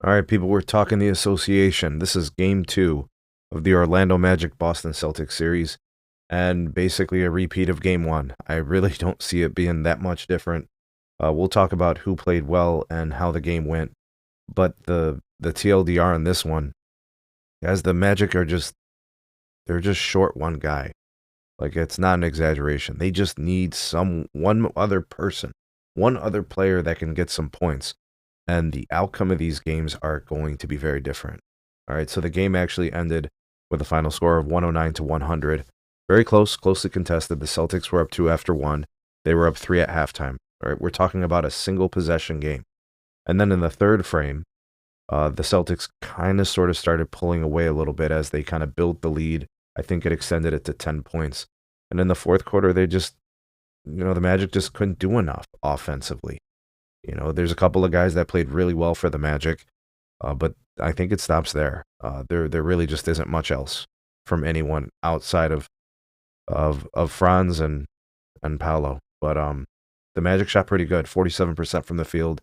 All right, people, we're talking the association. This is game two of the Orlando Magic Boston Celtics series, and basically a repeat of game one. I really don't see it being that much different. We'll talk about who played well and how the game went, but the TLDR in this one, guys, the Magic are they're just short one guy. Like, it's not an exaggeration. They just need one other person, one other player that can get some points. And the outcome of these games are going to be very different. All right, so the game actually ended with a final score of 109 to 100. Very close, closely contested. The Celtics were up 2 after 1. They were up 3 at halftime. All right, we're talking about a single possession game. And then in the third frame, the Celtics kind of sort of started pulling away a little bit as they kind of built the lead. I think it extended it to 10 points. And in the fourth quarter, the Magic just couldn't do enough offensively. There's a couple of guys that played really well for the Magic, but I think it stops there. There really just isn't much else from anyone outside of Franz and Paolo. But the Magic shot pretty good, 47% from the field.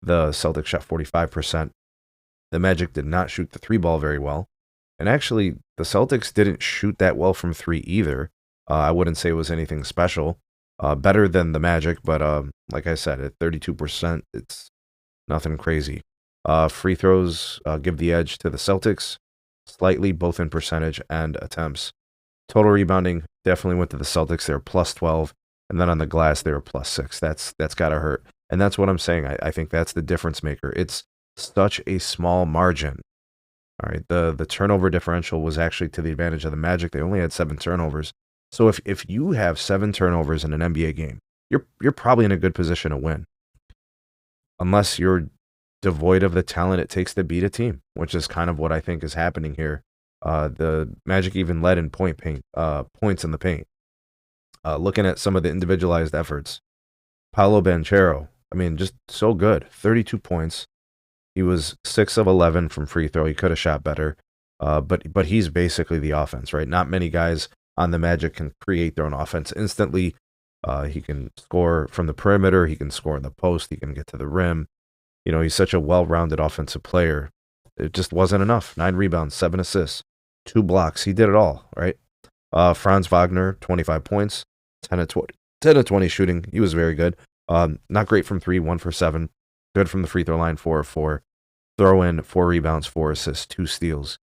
The Celtics shot 45%. The Magic did not shoot the three ball very well, and actually the Celtics didn't shoot that well from three either. I wouldn't say it was anything special. Better than the Magic, but like I said, at 32%, it's nothing crazy. Free throws give the edge to the Celtics slightly, both in percentage and attempts. Total rebounding definitely went to the Celtics. They were plus 12, and then on the glass, they were plus 6. That's got to hurt. And that's what I'm saying. I think that's the difference maker. It's such a small margin. All right, the turnover differential was actually to the advantage of the Magic. They only had 7 turnovers. So if you have 7 turnovers in an NBA game, you're probably in a good position to win. Unless you're devoid of the talent it takes to beat a team, which is kind of what I think is happening here. The Magic even led in points in the paint. Looking at some of the individualized efforts, Paolo Banchero, just so good. 32 points. He was 6 of 11 from free throw. He could have shot better, but he's basically the offense, right? Not many guys on the Magic can create their own offense instantly. He can score from the perimeter. He can score in the post. He can get to the rim. He's such a well-rounded offensive player. It just wasn't enough. 9 rebounds, 7 assists, 2 blocks. He did it all, right? Franz Wagner, 25 points, 10 of 20 shooting. He was very good. Not great from 3, 1 for 7. Good from the free throw line, 4 of 4. Throw in, 4 rebounds, 4 assists, 2 steals.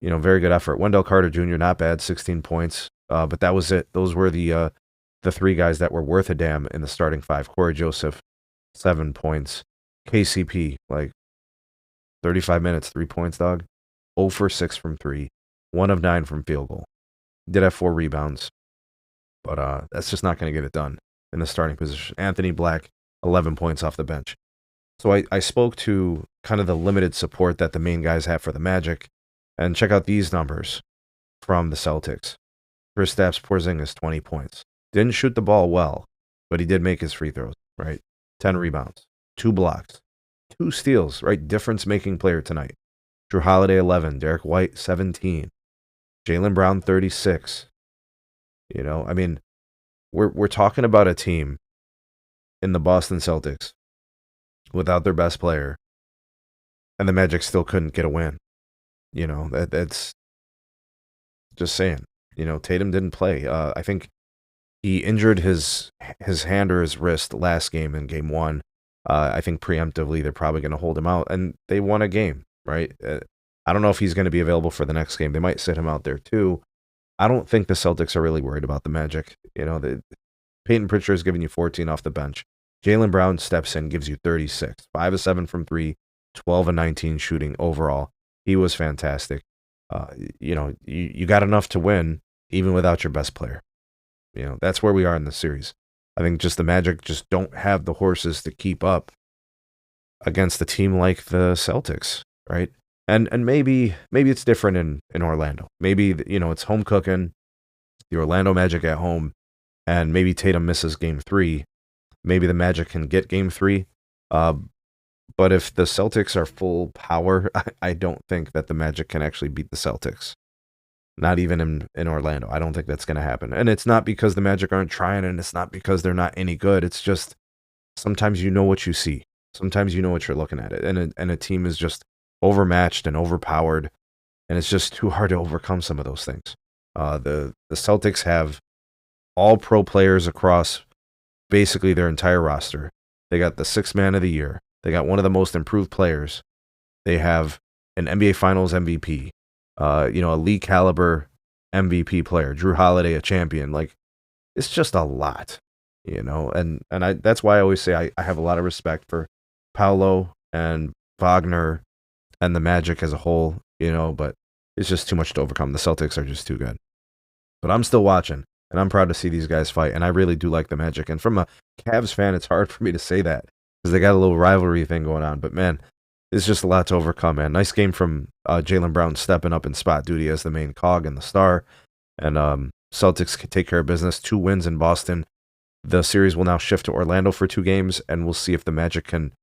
Very good effort. Wendell Carter Jr., not bad, 16 points. But that was it. Those were the 3 guys that were worth a damn in the starting 5. Corey Joseph, 7 points. KCP, 35 minutes, 3 points, dog. 0 for 6 from 3. 1 of 9 from field goal. Did have 4 rebounds. But that's just not going to get it done in the starting position. Anthony Black, 11 points off the bench. So I spoke to kind of the limited support that the main guys have for the Magic. And check out these numbers from the Celtics. Kristaps Porzingis, 20 points. Didn't shoot the ball well, but he did make his free throws, right? 10 rebounds, 2 blocks, 2 steals, right? Difference-making player tonight. Drew Holiday, 11. Derek White, 17. Jaylen Brown, 36. We're talking about a team in the Boston Celtics without their best player, and the Magic still couldn't get a win. That's just saying. Tatum didn't play. I think he injured his hand or his wrist last game in game 1. I think preemptively they're probably going to hold him out, and they won a game, right? I don't know if he's going to be available for the next game. They might sit him out there too. I don't think the Celtics are really worried about the Magic. Peyton Pritchard is giving you 14 off the bench. Jaylen Brown steps in, gives you 36. 5 of 7 from 3, 12 of 19 shooting overall. He was fantastic. You got enough to win even without your best player. That's where we are in the series. I think just the Magic just don't have the horses to keep up against a team like the Celtics, right? And maybe it's different in Orlando. Maybe it's home cooking, the Orlando Magic at home, and maybe Tatum misses game 3. Maybe the Magic can get game 3. But if the Celtics are full power, I don't think that the Magic can actually beat the Celtics. Not even in Orlando. I don't think that's going to happen. And it's not because the Magic aren't trying, and it's not because they're not any good. It's just sometimes you know what you see. Sometimes you know what you're looking at, and a team is just overmatched and overpowered, and it's just too hard to overcome some of those things. The Celtics have all pro players across basically their entire roster. They got the sixth man of the year. They got one of the most improved players. They have an NBA Finals MVP, a league caliber MVP player, Drew Holiday, a champion. Like, it's just a lot, and that's why I always say I have a lot of respect for Paolo and Wagner and the Magic as a whole, but it's just too much to overcome. The Celtics are just too good. But I'm still watching, and I'm proud to see these guys fight, and I really do like the Magic. And from a Cavs fan, it's hard for me to say that because they got a little rivalry thing going on. But, man, it's just a lot to overcome, man. Nice game from Jaylen Brown stepping up in spot duty as the main cog and the star. And Celtics can take care of business. 2 wins in Boston. The series will now shift to Orlando for 2 games, and we'll see if the Magic can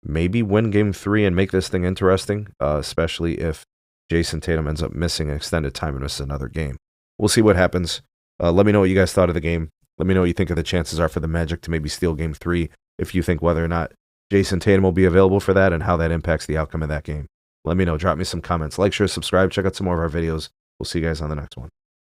maybe win Game 3 and make this thing interesting, especially if Jason Tatum ends up missing an extended time and misses another game. We'll see what happens. Let me know what you guys thought of the game. Let me know what you think of the chances are for the Magic to maybe steal Game 3, if you think whether or not Jason Tatum will be available for that and how that impacts the outcome of that game. Let me know. Drop me some comments. Like, share, subscribe. Check out some more of our videos. We'll see you guys on the next one.